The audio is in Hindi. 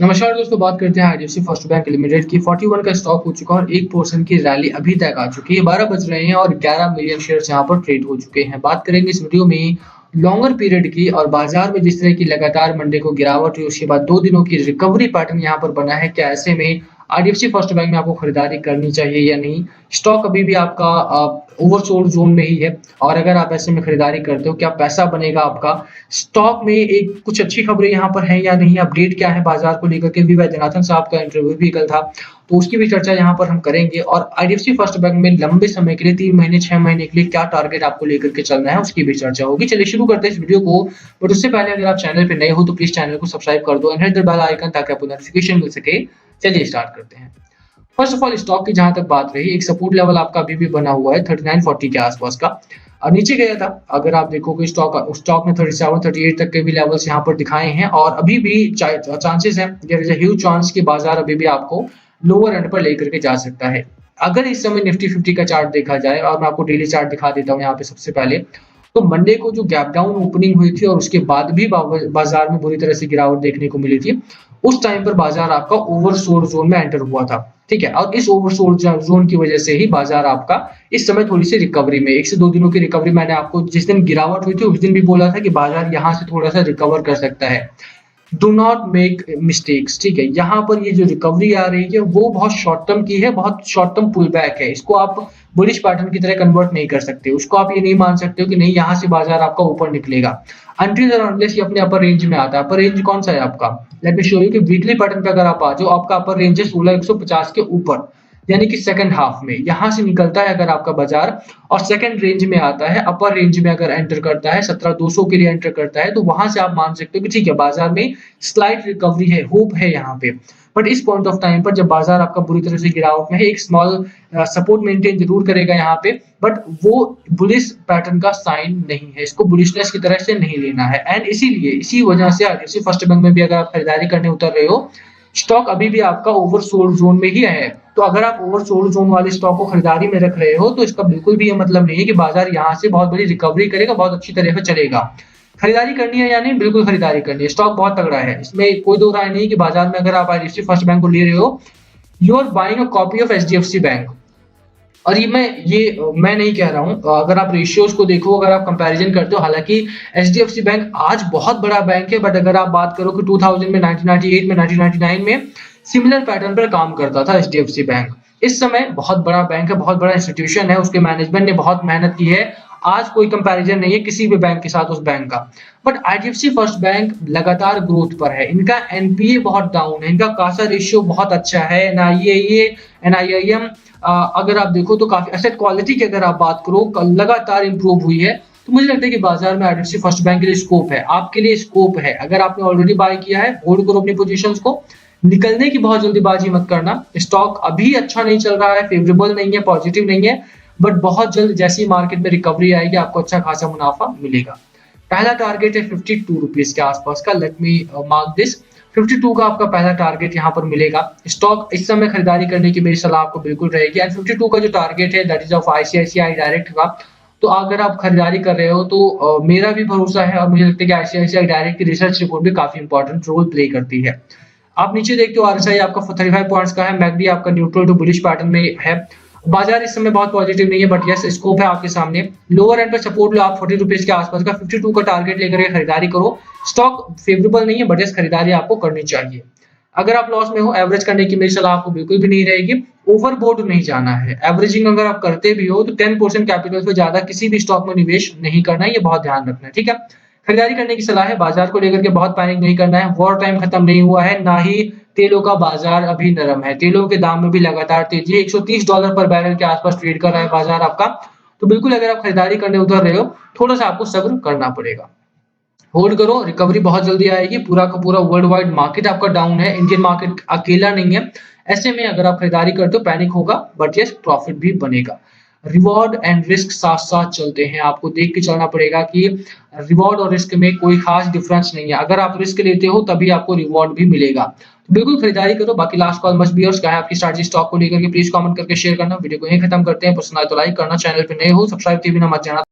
नमस्कार दोस्तों, बात करते हैं आईडीएफसी फर्स्ट बैंक लिमिटेड की 41 का स्टॉक हो चुका है और 1% की रैली अभी तक आ चुकी है। 12 बज रहे हैं और 11 मिलियन शेयर्स यहां पर ट्रेड हो चुके हैं। बात करेंगे इस वीडियो में लॉन्गर पीरियड की और बाजार में जिस तरह की लगातार मंडे को गिरावट हुई, उसके बाद 2 दिनों की रिकवरी पैटर्न यहां पर बना है। क्या ऐसे में आईडीएफसी फर्स्ट बैंक में आपको खरीदारी करनी चाहिए या नहीं? स्टॉक अभी भी आपका ओवरसोल्ड जोन में ही है और अगर आप ऐसे में खरीदारी करते हो, क्या पैसा बनेगा आपका? स्टॉक में एक कुछ अच्छी खबरें यहाँ पर हैं या नहीं? अपडेट क्या है बाजार को लेकर के? वी वैद्यनाथन साहब का इंटरव्यू भी कल था, तो उसकी भी चर्चा यहाँ पर हम करेंगे। और आईडीएफसी फर्स्ट बैंक में लंबे समय के लिए 3 महीने 6 महीने के लिए क्या टारगेट आपको लेकर के चलना है, उसकी भी चर्चा होगी। चलिए शुरू करते हैं इस वीडियो को। बट उससे पहले अगर आप चैनल पे नए हो तो प्लीज चैनल को सब्सक्राइब कर दो and hit the bell icon ताकि आपको नोटिफिकेशन मिल सके। चलिए स्टार्ट करते हैं। फर्स्ट ऑफ ऑल स्टॉक की जहां तक बात रही, एक सपोर्ट लेवल आपका अभी भी बना हुआ है 3940 के आसपास का। और नीचे गया था, अगर आप देखोगे स्टॉक ने 37 38 तक के भी लेवल्स यहां पर दिखाए हैं और अभी भी चांसेस है, there is a huge chance कि बाजार अभी भी आपको लोअर एंड पर लेकर के जा सकता है। अगर इस समय निफ्टी 50 का चार्ट देखा जाए, और मैं आपको डेली चार्ट दिखा देता हूं यहाँ पे सबसे पहले, तो मंडे को जो गैप डाउन ओपनिंग हुई थी और उसके बाद भी बाजार में बुरी तरह से गिरावट देखने को मिली थी, उस टाइम पर बाजार आपका ओवरसोल्ड जोन में एंटर हुआ था। ठीक है, और इस ओवरसोल्ड जोन की वजह से ही बाजार आपका इस समय थोड़ी सी रिकवरी में, 1 से 2 दिनों की रिकवरी, मैंने आपको जिस दिन गिरावट हुई थी उस दिन भी बोला था कि बाजार यहां से थोड़ा सा रिकवर कर सकता है। Do not make mistakes. ठीक है, यहाँ पर ये जो रिकवरी आ रही है वो बहुत शॉर्ट टर्म की है, बहुत शॉर्ट टर्म पुल बैक है। इसको आप बुलिश पैटर्न की तरह कन्वर्ट नहीं कर सकते। उसको आप ये नहीं मान सकते हो कि नहीं यहाँ से बाजार आपका ऊपर निकलेगा अनटिल और अनलेस ये अपने अपर रेंज में आता है। अपर रेंज कौन सा है आपका? लेट मी शो यू कि वीकली पैटर्न पे अगर आप आ जाओ, आपका अपर रेंज है 16150 के ऊपर, यानी कि सेकंड हाफ में यहां से निकलता है अगर आपका बाजार और सेकंड रेंज में आता है, अपर रेंज में अगर एंटर करता है 17200 के लिए एंटर करता है, तो वहां से आप मान सकते हो कि ठीक है, बाजार में स्लाइट रिकवरी है, होप है यहाँ पे। बट इस पॉइंट ऑफ टाइम पर जब बाजार आपका बुरी तरह से गिरावट में है, एक स्मॉल सपोर्ट मेंटेन जरूर करेगा यहाँ पे, बट वो बुलिश पैटर्न का साइन नहीं है। इसको बुलिशनेस की तरह से नहीं लेना है। एंड इसीलिए इसी वजह से आईडीएफसी फर्स्ट बैंक में भी अगर आप खरीदारी करने उतर रहे हो, स्टॉक अभी भी आपका ओवरसोल्ड जोन में ही है। तो अगर आप ओवरसोल्ड जोन वाले स्टॉक को खरीदारी में रख रहे हो, तो इसका बिल्कुल भी ये मतलब नहीं है कि बाजार यहाँ से बहुत बड़ी रिकवरी करेगा, बहुत अच्छी तरह से चलेगा। खरीदारी करनी है या नहीं? बिल्कुल खरीदारी करनी है। स्टॉक बहुत तगड़ा है, इसमें कोई दो राय नहीं कि बाजार में अगर आप आईडीएफसी फर्स्ट बैंक को ले रहे हो, you are buying a copy of HDFC bank. और ये मैं नहीं कह रहा हूं, अगर आप रेशियोज को देखो, अगर आप कंपैरिजन करते हो, हालांकि एचडीएफसी बैंक आज बहुत बड़ा बैंक है, बट अगर आप बात करो कि 2000 में, 1998 में, 1999 में सिमिलर पैटर्न पर काम करता था एचडीएफसी बैंक। इस समय बहुत बड़ा बैंक है, बहुत बड़ा इंस्टीट्यूशन है, उसके मैनेजमेंट ने बहुत मेहनत की है। आज कोई कंपैरिजन नहीं है किसी भी बैंक के साथ उस बैंक का। बट आईडीएफसी फर्स्ट बैंक लगातार ग्रोथ पर है, इनका एनपीए बहुत डाउन है, इनका कासा रेशियो बहुत अच्छा है, एनआईए एनआईआईएम अगर आप देखो तो काफी, एसेट क्वालिटी की अगर आप बात करो लगातार इंप्रूव हुई है। तो मुझे लगता है कि बाजार में आईडीएफसी फर्स्ट बैंक के लिए स्कोप है, आपके लिए स्कोप है। अगर आपने ऑलरेडी बाय किया है, होल्ड करो अपनी पोजीशंस को, निकलने की बहुत जल्दीबाजी मत करना। स्टॉक अभी अच्छा नहीं चल रहा है, फेवरेबल नहीं है, पॉजिटिव नहीं है, बट बहुत जल्द जैसी मार्केट में रिकवरी आएगी आपको अच्छा खासा मुनाफा मिलेगा। पहला टारगेट है 52 रुपीज के आसपास का। लेट मी मार्क दिस, 52 का आपका पहला टारगेट यहाँ पर मिलेगा। स्टॉक इस समय खरीदारी करने की मेरी सलाह आपको बिल्कुल रहेगी। एंड 52 का जो टारगेट है that is of ICICI direct का, तो अगर आप खरीदारी कर रहे हो तो मेरा भी भरोसा है और मुझे लगता है कि आईसीआईसीआई डायरेक्ट की रिसर्च रिपोर्ट भी काफी इंपॉर्टेंट रोल प्ले करती है। आप नीचे देखते हो आरएसआई आपका 35 पॉइंट्स का है, मैकडी आपका न्यूट्रल टू बुलिश पैटर्न में है। बाजार इस समय बहुत पॉजिटिव नहीं है, बट यस स्कोप है आपके सामने। लोअर एंड पे सपोर्ट लो आप 40 रुपीज के आसपास का, 52 का टारगेट लेकर के खरीदारी करो। स्टॉक फेवरेबल नहीं है, बट यस खरीदारी आपको करनी चाहिए। अगर आप लॉस में हो, एवरेज करने की मेरी सलाह आपको बिल्कुल भी नहीं रहेगी। ओवरबोर्ड नहीं जाना है। एवरेजिंग अगर आप करते भी हो तो 10% कैपिटल से ज्यादा किसी भी स्टॉक में निवेश नहीं करना है, ये बहुत ध्यान रखना है। ठीक है, खरीदारी करने की सलाह है। बाजार को लेकर के बहुत पैनिक नहीं करना है। वॉर टाइम खत्म नहीं हुआ है, ना ही तेलों का बाजार अभी नरम है। तेलों के दाम में भी लगातार तेजी है, $130 पर बैरल के आसपास ट्रेड कर रहा है बाजार आपका। तो बिल्कुल अगर आप खरीदारी करने उतर रहे हो, थोड़ा सा आपको सब्र करना पड़ेगा। होल्ड करो, रिकवरी बहुत जल्दी आएगी। पूरा का पूरा वर्ल्ड वाइड मार्केट आपका डाउन है, इंडियन मार्केट अकेला नहीं है। ऐसे में अगर आप खरीदारी करते हो पैनिक होगा, बट यस प्रॉफिट भी बनेगा। रिवॉर्ड एंड रिस्क साथ साथ चलते हैं, आपको देख के चलना पड़ेगा कि रिवॉर्ड और रिस्क में कोई खास डिफरेंस नहीं है। अगर आप रिस्क लेते हो तभी आपको रिवॉर्ड भी मिलेगा। तो बिल्कुल खरीदारी करो। बाकी last call must be yours. क्या है आपकी स्ट्रैटेजी स्टॉक को लेकर के, प्लीज कमेंट करके शेयर करना। वीडियो को यहीं खत्म करते हैं। पसंद आए तो लाइक करना, चैनल पे नए हो सब्सक्राइब किए बिना मत जाना।